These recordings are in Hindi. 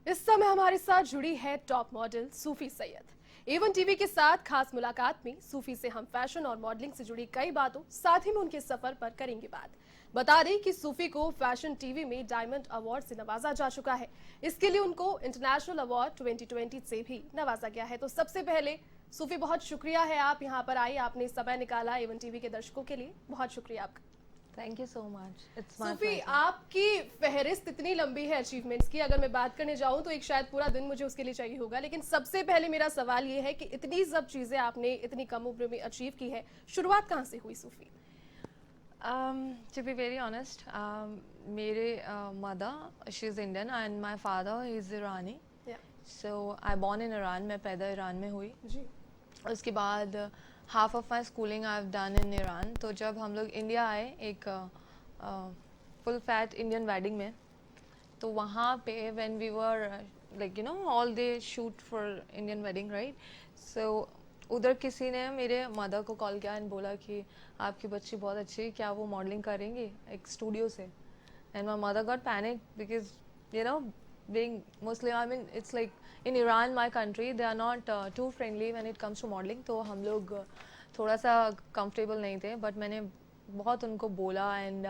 इस समय हमारे साथ जुड़ी है टॉप मॉडल सूफी सैयद। एवन टीवी के साथ खास मुलाकात में सूफी से हम फैशन और मॉडलिंग से जुड़ी कई बातों, साथ ही में उनके सफर पर करेंगे बात। बता दें कि सूफी को फैशन टीवी में डायमंड अवार्ड से नवाजा जा चुका है। इसके लिए उनको इंटरनेशनल अवार्ड 2020 से भी नवाजा गया है। तो सबसे पहले सूफी, बहुत शुक्रिया है आप यहाँ पर आई, आपने समय निकाला एवन टीवी के दर्शकों के लिए, बहुत शुक्रिया आपका। Thank you so much. It's my Sufi, pleasure. आपकी फहरिस्त इतनी लंबी है अचीवमेंट्स की, अगर मैं बात करने जाऊं तो एक शायद पूरा दिन मुझे उसके लिए चाहिए होगा। लेकिन सबसे पहले मेरा सवाल ये है कि इतनी सब चीजें आपने इतनी कम उम्र में अचीव की है, शुरुआत कहाँ से हुई सूफी? To be very honest, मेरे mother she is Indian and my father is Irani. Yeah. So I born in Iran. मैं पैदा ईरान में हुई। जी। उसके बाद half of my schooling I have done in Iran. तो जब हम लोग इंडिया आए एक फुल फैट इंडियन वेडिंग में, तो वहाँ पे when we were like all they shoot for Indian wedding, right? So उधर किसी ने मेरे मदर को कॉल किया एंड बोला कि आपकी बच्ची बहुत अच्छी है, क्या वो मॉडलिंग करेंगे एक स्टूडियो से? And my mother got panic because being Muslim, I mean it's like in Iran, my country, they are not too friendly when it comes to modeling. तो हम लोग थोड़ा सा comfortable नहीं थे, but मैंने बहुत उनको बोला and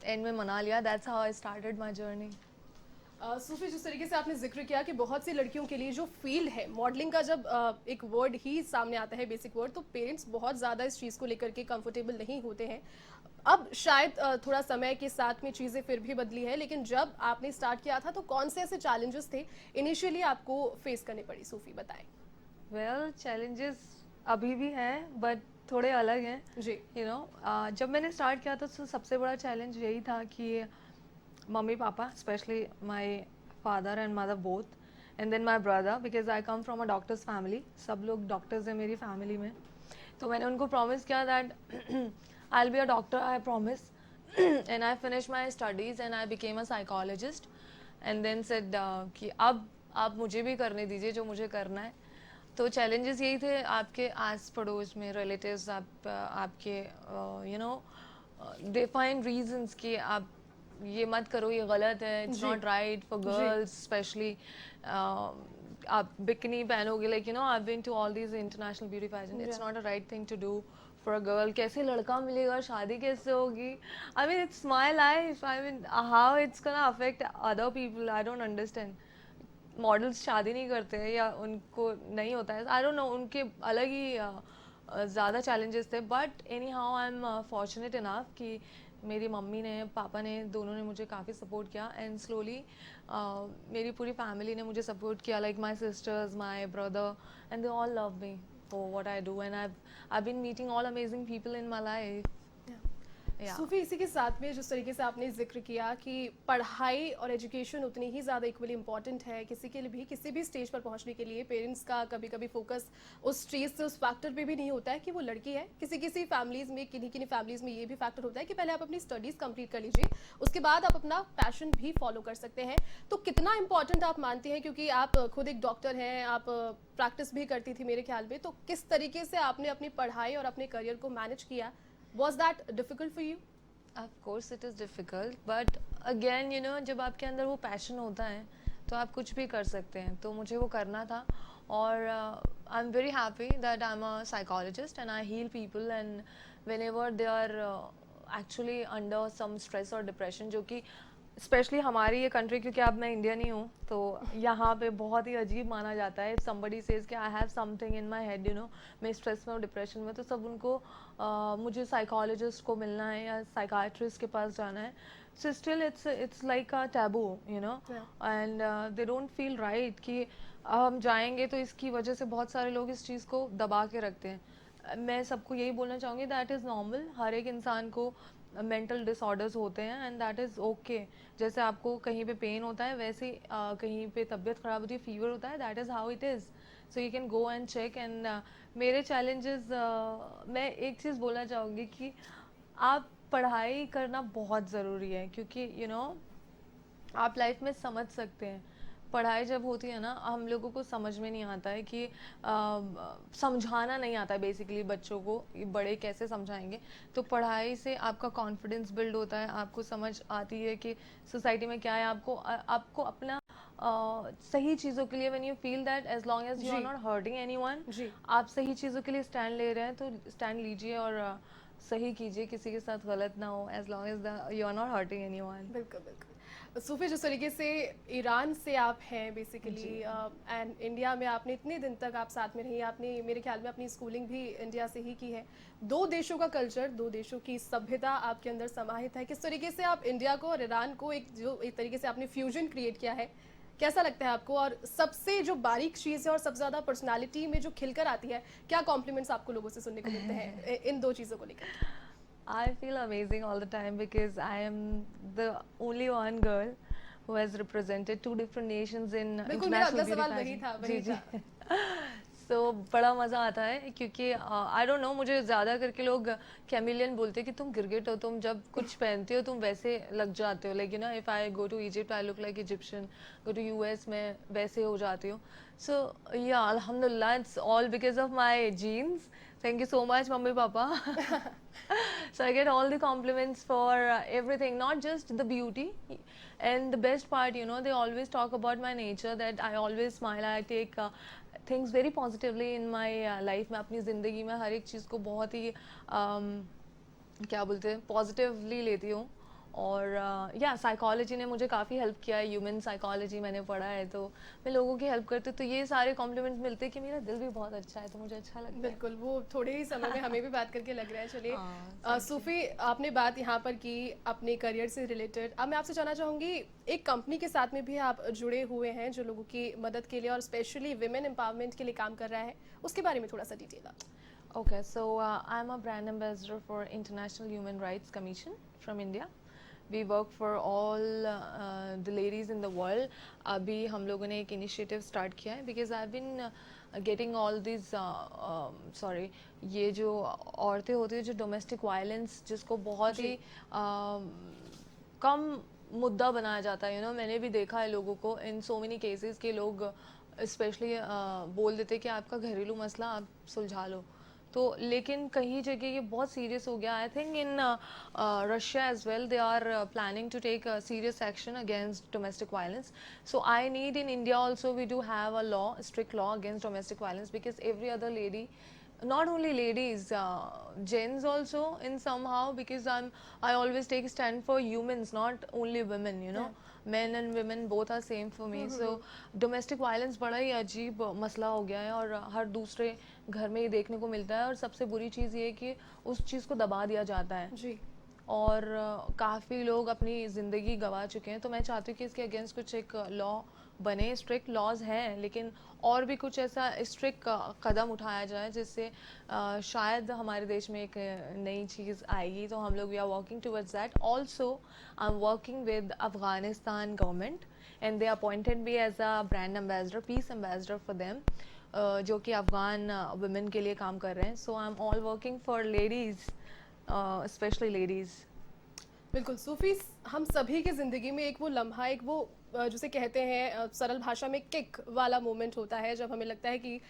end में मना लिया। That's how I started my journey. सूफी, जिस तरीके से आपने जिक्र किया कि बहुत सी लड़कियों के लिए जो फील्ड है मॉडलिंग का, जब एक वर्ड ही सामने आता है, बेसिक वर्ड, तो पेरेंट्स बहुत ज़्यादा इस चीज़ को लेकर के कंफर्टेबल नहीं होते हैं। अब शायद थोड़ा समय के साथ में चीज़ें फिर भी बदली है, लेकिन जब आपने स्टार्ट किया था तो कौन से ऐसे चैलेंजेस थे इनिशियली आपको फेस करने पड़ी? सूफी बताएं। Well, challenges अभी भी हैं but थोड़े अलग हैं। जी। जब मैंने स्टार्ट किया था तो सबसे बड़ा चैलेंज यही था कि mummy papa, specially my father and mother both, and then my brother, because I come from a doctors family, सब लोग डॉक्टर्स हैं मेरी फैमिली में। तो मैंने उनको प्रॉमिस किया that I will be a doctor, I promise. And I finish my studies and I became a psychologist and then said कि अब आप मुझे भी करने दीजिए जो मुझे करना है। तो चैलेंजेस यही थे, आपके आस पड़ोस में रिलेटिव्स आपके दे फाइंड रीजंस कि आप ये मत करो, ये गलत है, it's not right for girls specially. आप बिकनी पहनोगे, like I been to all these international beauty pageant, it's not a right thing to do for a girl. कैसे लड़का मिलेगा, शादी कैसे होगी? I mean it's my life, I mean how it's gonna affect other people, I don't understand. Models शादी नहीं करते हैं या उनको नहीं होता है, आई डोंट नो, उनके अलग ही ज़्यादा चैलेंजेस थे। But any how I am fortunate enough कि मेरी मम्मी ने, पापा ने, दोनों ने मुझे काफ़ी सपोर्ट किया एंड स्लोली मेरी पूरी फैमिली ने मुझे सपोर्ट किया, like my sisters, my brother, and they all love me for what I do and I been meeting all amazing people in my life. Sufi, इसी के साथ में जिस तरीके से आपने जिक्र किया कि पढ़ाई और एजुकेशन उतनी ही ज़्यादा इक्वली इंपॉर्टेंट है किसी के लिए भी, किसी भी स्टेज पर पहुंचने के लिए। पेरेंट्स का कभी कभी फोकस उस चीज़ से, उस फैक्टर पे भी नहीं होता है कि वो लड़की है। किसी किसी फैमिलीज़ में, किन्हीं किन्हीं फैमिलीज़ में ये भी फैक्टर होता है कि पहले आप अपनी स्टडीज़ कंप्लीट कर लीजिए, उसके बाद आप अपना पैशन भी फॉलो कर सकते हैं। तो कितना इंपॉर्टेंट आप मानती हैं, क्योंकि आप खुद एक डॉक्टर हैं, आप प्रैक्टिस भी करती थी मेरे ख्याल में, तो किस तरीके से आपने अपनी पढ़ाई और अपने करियर को मैनेज किया? Was that difficult for you? Of course it is difficult, but again जब आपके अंदर वो पैशन होता है तो आप कुछ भी कर सकते हैं। तो मुझे वो करना था और I am very happy that I am a psychologist and I heal people and whenever they are actually under some stress और डिप्रेशन, जो कि स्पेशली हमारी ये कंट्री, क्योंकि अब मैं इंडियन ही हूँ, तो यहाँ पे बहुत ही अजीब माना जाता है। समबडी सेज कि I have something in my head, मैं स्ट्रेस में और डिप्रेशन में, तो सब उनको मुझे साइकोलॉजिस्ट को मिलना है या साइकाट्रिस्ट के पास जाना है। So still it's like a taboo, and they don't feel right कि हम जाएंगे। तो इसकी वजह से बहुत सारे लोग इस चीज़ को दबा के रखते हैं। मैं सबको यही बोलना चाहूँगी दैट इज़ नॉर्मल, हर एक इंसान को मेंटल डिसऑर्डर्स होते हैं एंड दैट इज़ ओके। जैसे आपको कहीं पे पेन होता है, वैसे कहीं पे तबीयत ख़राब होती है, फीवर होता है, that is how it is. So you can go and check. And मेरे चैलेंजेस, मैं एक चीज़ बोलना चाहूँगी कि आप पढ़ाई करना बहुत ज़रूरी है, क्योंकि आप लाइफ में समझ सकते हैं। पढ़ाई जब होती है ना, हम लोगों को समझ में नहीं आता है कि समझाना नहीं आता है बेसिकली बच्चों को, बड़े कैसे समझाएंगे। तो पढ़ाई से आपका कॉन्फिडेंस बिल्ड होता है, आपको समझ आती है कि सोसाइटी में क्या है, आपको अपना सही चीज़ों के लिए, when you feel that as long as you are जी नॉट हर्टिंग एनीवन, जी आप सही चीज़ों के लिए स्टैंड ले रहे हैं तो स्टैंड लीजिए और सही कीजिए, किसी के साथ गलत ना हो, as long as you are not hurting anyone. बिल्कुल बिल्कुल। सूफी, जिस तरीके से ईरान से आप हैं बेसिकली जी एंड इंडिया में आपने इतने दिन तक आप साथ में रही, आपने मेरे ख्याल में अपनी स्कूलिंग भी इंडिया से ही की है। दो देशों का कल्चर, दो देशों की सभ्यता आपके अंदर समाहित है। किस तरीके से आप इंडिया को और ईरान को एक तरीके से आपने फ्यूजन क्रिएट किया है, कैसा लगता है आपको? और सबसे जो बारीक चीज़ है और सबसे ज़्यादा पर्सनालिटी में जो खिलकर आती है, क्या कॉम्प्लीमेंट्स आपको लोगों से सुनने को मिलते हैं इन दो चीज़ों को लेकर? I feel amazing all the time because I am the only one girl who has represented two different nations in बिल्कुल, मेरा international अगला beauty सवाल वही pageant. था, जी वही जी था। so बड़ा मज़ा आता है क्योंकि आई डोंट नो, मुझे ज़्यादा करके लोग कैमिलियन बोलते हैं कि तुम गिरगिट हो, तुम जब कुछ पहनते हो तुम वैसे लग जाते हो, like you know if I go to Egypt I look like Egyptian, go to US मैं वैसे हो जाती हूँ। सो या अल्हम्दुलिल्लाह, it's all because of my genes. Thank you so much mummy papa. So I get all the compliments for everything, not just the beauty. And the best part, you know, they always talk about my nature, that I always smile, I take things very positively in my life. मैं अपनी ज़िंदगी में हर एक चीज़ को बहुत ही क्या बोलते हैं, पॉजिटिवली लेती हूँ। और या साइकोलॉजी ने मुझे काफ़ी हेल्प किया है, ह्यूमन साइकोलॉजी मैंने पढ़ा है, तो मैं लोगों की हेल्प करती हूँ, तो ये सारे कॉम्प्लीमेंट्स मिलते हैं कि मेरा दिल भी बहुत अच्छा है, तो मुझे अच्छा लगता है। बिल्कुल, वो थोड़े ही समय में हमें भी बात करके लग रहा है। चलिए हाँ, सूफी, आपने बात यहाँ पर की अपने करियर से रिलेटेड। अब मैं आपसे जानना चाहूँगी, एक कंपनी के साथ में भी आप जुड़े हुए हैं जो लोगों की मदद के लिए और स्पेशली विमेन एम्पावरमेंट के लिए काम कर रहा है, उसके बारे में थोड़ा सा डिटेल आप। Okay, so I'm a brand ambassador for International Human Rights Commission from India. We work for all the ladies in the world. अभी हम लोगों ने एक इनिशिएटिव स्टार्ट किया है because I've been getting all these sorry, ये जो औरतें होती है जो डोमेस्टिक वायलेंस जिसको बहुत ही कम मुद्दा बनाया जाता है, यू नो, मैंने भी देखा है लोगों को इन सो मेनी केसेस के लोग स्पेशली बोल देते कि आपका घरेलू मसला आप सुलझा लो, तो लेकिन कई जगह ये बहुत सीरियस हो गया। I think in Russia as well they are planning to take serious action against domestic violence. So I need in India also we do have a law, strict law against domestic violence because every other lady, not only ladies, gents also in somehow, because I always take a stand for humans, not only women, you know. Men and women both are same for me. So domestic violence बड़ा ही अजीब मसला हो गया है और हर दूसरे घर में ये देखने को मिलता है, और सबसे बुरी चीज़ ये है कि उस चीज़ को दबा दिया जाता है जी और काफ़ी लोग अपनी ज़िंदगी गंवा चुके हैं। तो मैं चाहती हूँ कि इसके अगेंस्ट कुछ एक लॉ बने, स्ट्रिक्ट लॉज हैं लेकिन और भी कुछ ऐसा स्ट्रिक्ट कदम उठाया जाए जिससे शायद हमारे देश में एक नई चीज़ आएगी। तो हम लोग we are working towards that. Also I am working with Afghanistan government and they appointed me as a brand ambassador, peace ambassador for them, जो कि अफगान वुमेन के लिए काम कर रहे हैं। So I am all working for ladies, specially ladies. बिल्कुल सूफी, हम सभी की ज़िंदगी में एक वो लम्हा, एक वो जिसे कहते हैं सरल भाषा में किक वाला मोमेंट होता है, जब हमें लगता है कि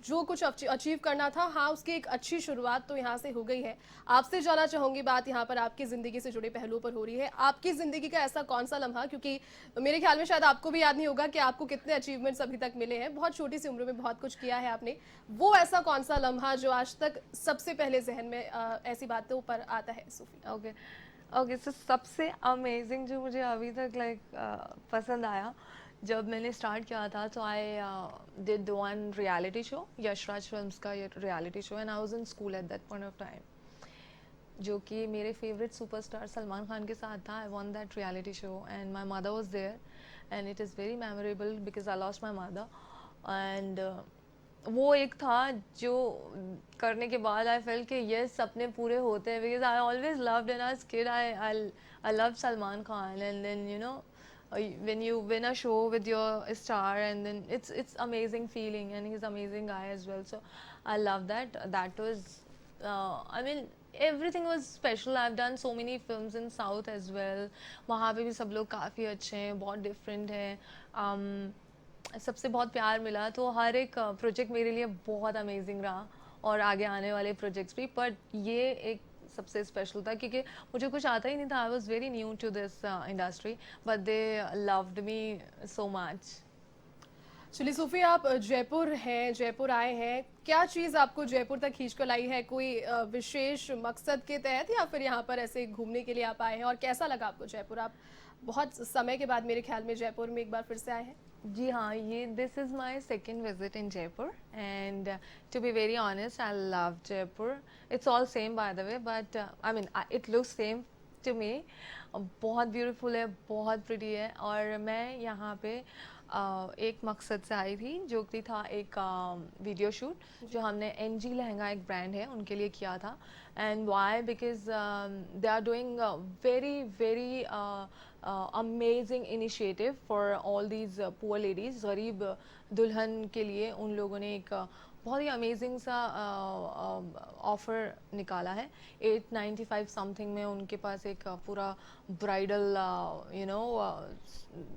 जो कुछ अचीव करना था, हाँ उसकी एक अच्छी शुरुआत तो यहाँ से हो गई है। आपसे जानना चाहूँगी, बात यहाँ पर आपकी ज़िंदगी से जुड़े पहलुओं पर हो रही है, आपकी ज़िंदगी का ऐसा कौन सा लम्हा, क्योंकि मेरे ख्याल में शायद आपको भी याद नहीं होगा कि आपको कितने अचीवमेंट्स अभी तक मिले हैं, बहुत छोटी सी उम्र में बहुत कुछ किया है आपने, वो ऐसा कौन सा लम्हा जो आज तक सबसे पहले जहन में ऐसी बातों पर आता है सूफी? ओके ओके, सो सबसे अमेजिंग जो मुझे अभी तक पसंद आया जब मैंने स्टार्ट किया था, तो I did one reality show, Yashraj films का ये reality show, and I was in school at that point of time, जो कि मेरे फेवरेट सुपरस्टार सलमान खान के साथ था। I won that reality show and my mother was there and it is very memorable because I lost my mother. एंड वो एक था जो करने के बाद आई फेल कि ये सपने पूरे होते हैं, because I always loved and as kid I love Salman Khan, and then you know when you win a show with your star, and then it's amazing feeling, and he's amazing guy as well, so I love that. That was I mean everything was special. I've done so many films in South as well, वहाँ पे भी सब लोग काफ़ी अच्छे हैं, बहुत डिफरेंट हैं, सबसे बहुत प्यार मिला, तो हर एक प्रोजेक्ट मेरे लिए बहुत अमेजिंग रहा और आगे आने वाले प्रोजेक्ट्स भी। बट ये एक सबसे स्पेशल था, क्योंकि मुझे कुछ आता ही नहीं था. I was very new to this industry, but they loved me so much. चलिए सूफी, आप जयपुर हैं, जयपुर आए हैं, क्या चीज़ आपको जयपुर तक खींच कर लाई है? कोई विशेष मकसद के तहत या फिर यहाँ पर ऐसे घूमने के लिए आप आए हैं? और कैसा लगा आपको जयपुर? आप बहुत समय के बाद मेरे ख्याल में जयपुर में एक बार फिर से आए हैं. जी हाँ, ये this is my second visit in Jaipur, and to be very honest I love Jaipur. It's all same by the way, but I mean it looks same to me. बहुत ब्यूटीफुल है, बहुत प्रिटी है. और मैं यहाँ पे एक मकसद से आई थी, जो कि था एक वीडियो शूट जो हमने एनजी लहंगा, एक ब्रांड है, उनके लिए किया था. And why? Because they are doing very very amazing initiative for all these poor ladies. गरीब दुल्हन के लिए उन लोगों ने एक बहुत ही अमेजिंग सा ऑफ़र निकाला है. 895 समथिंग में उनके पास एक पूरा ब्राइडल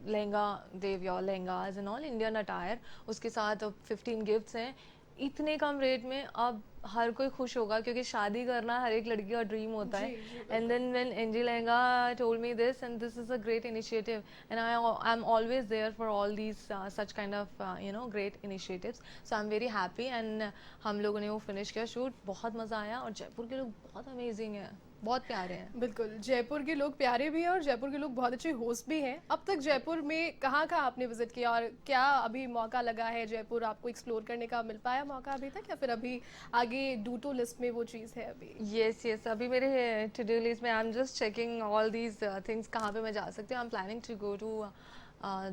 लहंगा, देव your lehengas and all Indian attire, उसके साथ 15 गिफ्ट्स हैं इतने कम रेट में. अब हर कोई खुश होगा, क्योंकि शादी करना हर एक लड़की का ड्रीम होता है. And then when NG lehenga told me this, and this is a great initiative, and I am always there for all these such kind of great initiatives. So I am very happy. And हम लोगों ने वो फिनिश किया शूट, बहुत मज़ा आया. और जयपुर के लोग बहुत अमेजिंग हैं, बहुत प्यारे हैं. बिल्कुल, जयपुर के लोग प्यारे भी हैं और जयपुर के लोग बहुत अच्छे होस्ट भी हैं. अब तक जयपुर में कहाँ कहाँ आपने विजिट किया और क्या अभी मौका लगा है जयपुर आपको एक्सप्लोर करने का? मिल पाया मौका अभी तक, या फिर अभी आगे डू टू लिस्ट में वो चीज़ है अभी? यस, अभी मेरे टू डू लिस्ट में I am just checking all these things, कहाँ पे मैं जा सकती हूँ. I am planning to go to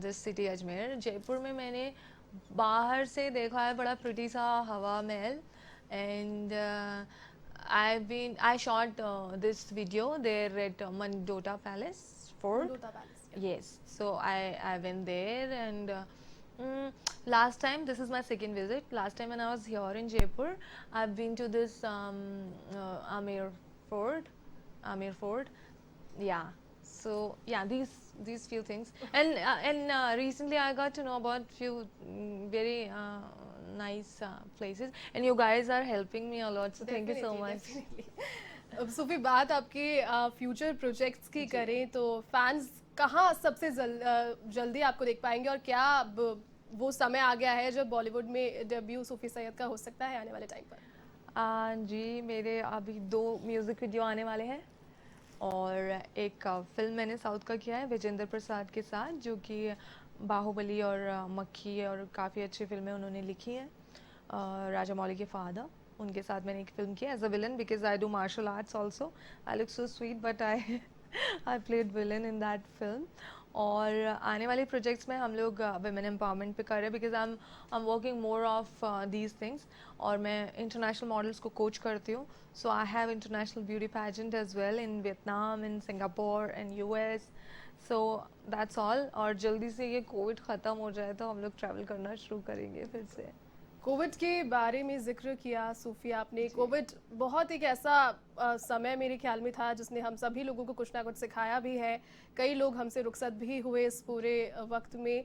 this city Ajmer. Jaipur में मैंने बाहर से देखा है बड़ा प्रिटी सा हवा महल. And I shot this video there at Mandota Palace Fort. Mandota Palace. Yes, so I went there, and last time, this is my second visit. Last time when I was here in Jaipur, I've been to this Amer Fort. Yeah. So yeah, these few things, and recently I got to know about few very nice places, and you guys are helping me a lot, so thank you so much. अब सूफी, बात आपके फ्यूचर प्रोजेक्ट्स की करें तो फैंस कहाँ सबसे जल्दी आपको देख पाएंगे, और क्या अब वो समय आ गया है जब बॉलीवुड में डेब्यू सूफी सैयद का हो सकता है आने वाले टाइम पर? जी, मेरे अभी 2 म्यूज़िक वीडियो आने वाले हैं, और एक फिल्म मैंने साउथ का किया है विजेंद्र प्रसाद के साथ, जो कि बाहुबली और मक्खी और काफ़ी अच्छी फिल्में उन्होंने लिखी हैं. राजा मौली के फादर, उनके साथ मैंने एक फिल्म की as a villain, because I do martial arts also. I look so sweet, but I played villain in that film. और आने वाले प्रोजेक्ट्स में हम लोग वुमेन एम्पावरमेंट पे कर रहे हैं, because I am working more of these things. और मैं इंटरनेशनल मॉडल्स को कोच करती हूँ. So I have international beauty pageant as well in Vietnam, in Singapore and US. So that's all. और जल्दी से ये कोविड ख़त्म हो जाए तो हम लोग ट्रैवल करना शुरू करेंगे फिर से. कोविड के बारे में जिक्र किया सूफी आपने. कोविड बहुत एक ऐसा समय मेरे ख्याल में था जिसने हम सभी लोगों को कुछ ना कुछ सिखाया भी है. कई लोग हमसे रुखसत भी हुए इस पूरे वक्त में.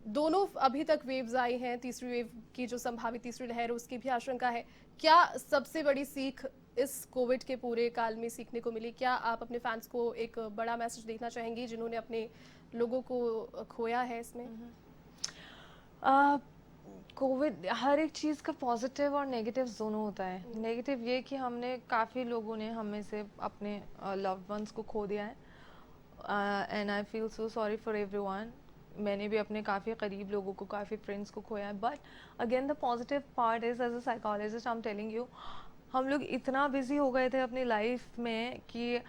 दोनों अभी तक वेव्स आई हैं, तीसरी वेव की जो संभावित तीसरी लहर उसकी भी आशंका है. क्या सबसे बड़ी सीख इस कोविड के पूरे काल में सीखने को मिली? क्या आप अपने फैंस को एक बड़ा मैसेज देना चाहेंगी जिन्होंने अपने लोगों को खोया है इसमें? कोविड हर एक चीज़ का पॉजिटिव और नेगेटिव दोनों होता है. नेगेटिव ये कि हमने काफ़ी लोगों ने हम में से अपने लव्ड वंस को खो दिया है, and I feel so sorry for everyone. मैंने भी अपने काफ़ी करीब लोगों को, काफ़ी फ्रेंड्स को खोया है. But again the positive part is, as a psychologist I am telling you, हम लोग इतना बिजी हो गए थे अपनी लाइफ में कि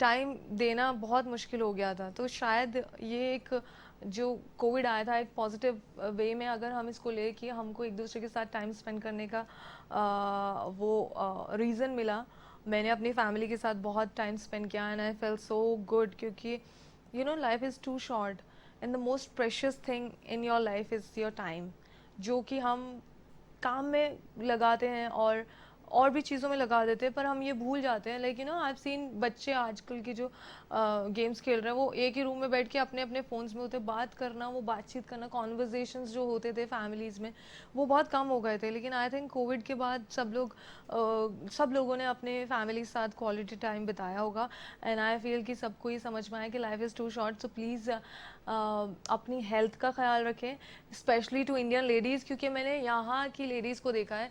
टाइम देना बहुत मुश्किल हो गया था. तो शायद ये एक जो कोविड आया था एक पॉजिटिव वे में, अगर हम इसको ले कि हमको एक दूसरे के साथ टाइम स्पेंड करने का वो रीज़न मिला. मैंने अपनी फैमिली के साथ बहुत टाइम स्पेंड किया, and I fell so good, क्योंकि you know life is too short, and the most precious thing in your life is your time, जो कि हम काम में लगाते हैं और और भी चीज़ों में लगा देते हैं, पर हम ये भूल जाते हैं। Like you no I have seen बच्चे आजकल के जो गेम्स खेल रहे हैं वो एक ही रूम में बैठ के अपने अपने फ़ोन्स में होते, बात करना, वो बातचीत करना, कॉन्वर्जेशंस जो होते थे फैमिलीज़ में वो बहुत कम हो गए थे। लेकिन आई थिंक कोविड के बाद सब लोगों ने अपने फैमिली के साथ क्वालिटी टाइम बिताया होगा। एंड आई फील कि सबको ये समझ में आया कि life is too short, so please अपनी हेल्थ का ख्याल रखें, स्पेशली टू इंडियन लेडीज़, क्योंकि मैंने यहाँ की लेडीज़ को देखा है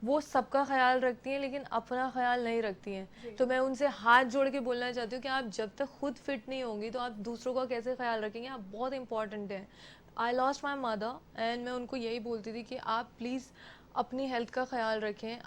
वो सबका ख्याल रखती हैं लेकिन अपना ख्याल नहीं रखती हैं। तो मैं उनसे हाथ जोड़ के बोलना चाहती हूँ कि आप जब तक खुद फिट नहीं होंगी तो आप दूसरों का कैसे ख्याल रखेंगे, आप बहुत इंपॉर्टेंट हैं। आई लॉस्ट माई मदर एंड मैं उनको यही बोलती थी कि आप प्लीज़ अपनी हेल्थ का ख्याल रखें।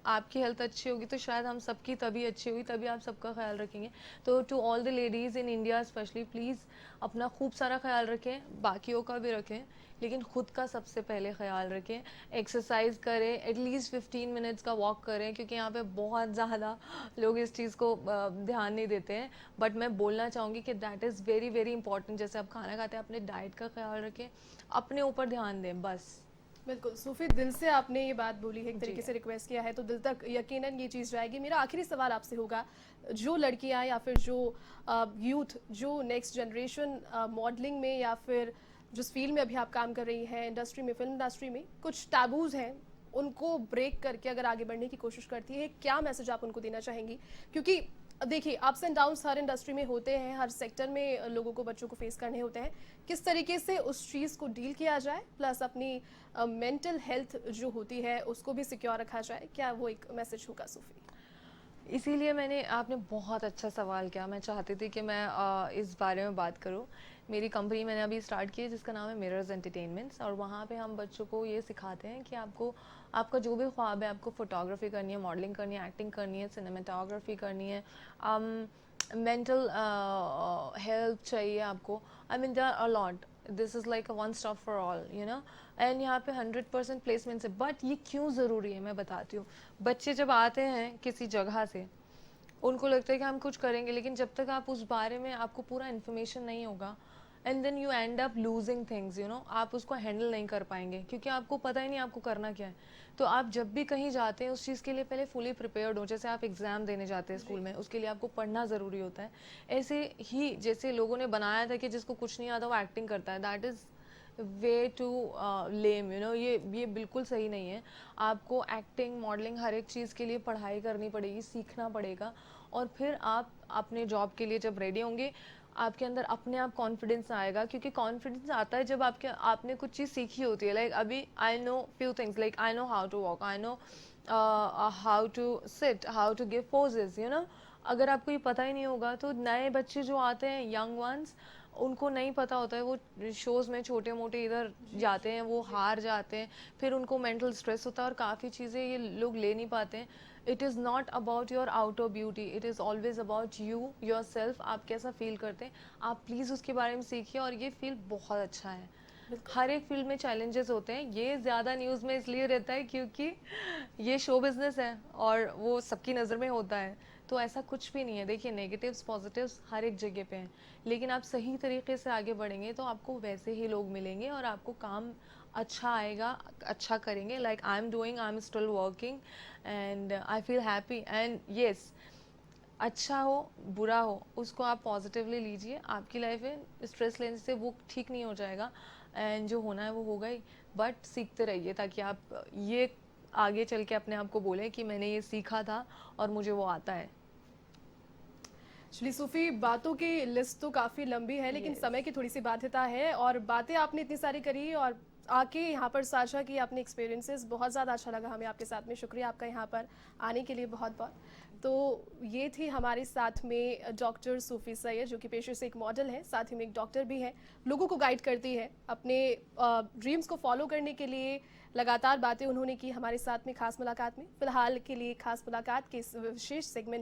आपकी हेल्थ अच्छी होगी तो शायद हम सबकी तभी अच्छी होगी, तभी आप सबका ख्याल रखेंगे। तो to all the ladies in India specially, please अपना खूब सारा ख्याल रखें, बाकियों का भी रखें लेकिन खुद का सबसे पहले ख्याल रखें। एक्सरसाइज करें, एटलीस्ट 15 मिनट्स का वॉक करें, क्योंकि यहाँ पे बहुत ज़्यादा लोग इस चीज़ को ध्यान नहीं देते हैं। बट मैं बोलना चाहूँगी कि that is very very important. जैसे आप खाना खाते हैं अपने डाइट का ख्याल रखें, अपने ऊपर ध्यान दें बस। बिल्कुल सूफी, दिल से आपने ये बात बोली है, एक तरीके से रिक्वेस्ट किया है तो दिल तक यकीनन ये चीज़ जाएगी। मेरा आखिरी सवाल आपसे होगा, जो लड़कियां या फिर जो यूथ, जो नेक्स्ट जनरेशन मॉडलिंग में या फिर जिस फील्ड में अभी आप काम कर रही हैं, इंडस्ट्री में, फिल्म इंडस्ट्री में कुछ टैबूज हैं, उनको ब्रेक करके अगर आगे बढ़ने की कोशिश करती है, क्या मैसेज आप उनको देना चाहेंगी? क्योंकि देखिए ups and downs her industry में होते हैं, हर सेक्टर में लोगों को, बच्चों को फेस करने होते हैं। किस तरीके से उस चीज़ को डील किया जाए, प्लस अपनी मेंटल हेल्थ जो होती है उसको भी सिक्योर रखा जाए, क्या वो एक मैसेज होगा सूफी? इसीलिए आपने बहुत अच्छा सवाल किया। मैं चाहती थी कि मैं इस बारे में बात करूं। मेरी कंपनी मैंने अभी स्टार्ट की है जिसका नाम है मिरर्स एंटरटेनमेंट्स, और वहाँ पे हम बच्चों को ये सिखाते हैं कि आपका जो भी ख्वाब है, आपको फोटोग्राफी करनी है, मॉडलिंग करनी है, एक्टिंग करनी है, सिनेमेटोग्राफी करनी है, मेंटल हेल्थ चाहिए आपको, I mean there are a lot, this is like a one stop for all, you know. And यहाँ पे 100% प्लेसमेंट है। बट ये क्यों ज़रूरी है मैं बताती हूँ। बच्चे जब आते हैं किसी जगह से, उनको लगता है कि हम कुछ करेंगे, लेकिन जब तक आप उस बारे में आपको पूरा इन्फॉर्मेशन नहीं होगा, and then you end up losing things, you know, आप उसको हैंडल नहीं कर पाएंगे क्योंकि आपको पता ही नहीं आपको करना क्या है। तो आप जब भी कहीं जाते हैं उस चीज़ के लिए पहले फुली प्रिपेयर्ड हो। जैसे आप एग्ज़ाम देने जाते हैं स्कूल में, उसके लिए आपको पढ़ना ज़रूरी होता है। ऐसे ही जैसे लोगों ने बनाया था कि जिसको कुछ नहीं आता वो एक्टिंग करता है, that is way too lame, you know. ये बिल्कुल सही नहीं है। आपको एक्टिंग, मॉडलिंग, हर एक चीज़ के लिए पढ़ाई करनी पड़ेगी, सीखना पड़ेगा, और फिर आप अपने जॉब के लिए जब रेडी होंगे आपके अंदर अपने आप कॉन्फिडेंस आएगा। क्योंकि कॉन्फिडेंस आता है जब आपने कुछ चीज़ सीखी होती है। लाइक अभी I know few things, like I know how to walk, I know how to sit, how to give poses, you know. अगर आपको ये पता ही नहीं होगा तो नए बच्चे जो आते हैं, यंग वंस, उनको नहीं पता होता है, वो शोज़ में छोटे मोटे इधर जाते हैं, वो हार जाते हैं, फिर उनको मेंटल स्ट्रेस होता है और काफ़ी चीज़ें ये लोग ले नहीं पाते हैं। It is not about your outer beauty, it is always about you, your self. आप कैसा फील करते हैं, आप प्लीज़ उसके बारे में सीखिए, और ये फील्ड बहुत अच्छा है। हर एक फील्ड में चैलेंजेस होते हैं, ये ज़्यादा न्यूज़ में इसलिए रहता है क्योंकि ये शो बिज़नेस है और वो सबकी नज़र में होता है। तो ऐसा कुछ भी नहीं है। देखिए, नेगेटिव्स पॉजिटिव्स हर एक जगह पे हैं, लेकिन आप सही तरीके से आगे बढ़ेंगे तो आपको वैसे ही लोग मिलेंगे और आपको काम अच्छा आएगा, अच्छा करेंगे। Like I am doing, I am still working and I feel happy. And yes, अच्छा हो बुरा हो उसको आप पॉजिटिवली लीजिए। आपकी लाइफ में स्ट्रेस लेने से वो ठीक नहीं हो जाएगा, एंड जो होना है वो होगा ही। बट सीखते रहिए ताकि आप ये आगे चल के अपने आप को बोलें कि मैंने ये सीखा था और मुझे वो आता है। चलिए सूफी, बातों की लिस्ट तो काफ़ी लंबी है, लेकिन समय की थोड़ी सी बाध्यता है, और बातें आपने इतनी सारी करी और आके यहाँ पर साझा की अपने एक्सपीरियंसेस, बहुत ज़्यादा अच्छा लगा हमें आपके साथ में। शुक्रिया आपका यहाँ पर आने के लिए बहुत बहुत। तो ये थी हमारे साथ में डॉक्टर सूफी सैयद, जो कि पेशे से एक मॉडल है, साथ ही में एक डॉक्टर भी है, लोगों को गाइड करती है अपने ड्रीम्स को फॉलो करने के लिए। लगातार बातें उन्होंने की हमारे साथ में खास मुलाकात में। फिलहाल के लिए खास मुलाकात के इस विशेष सेगमेंट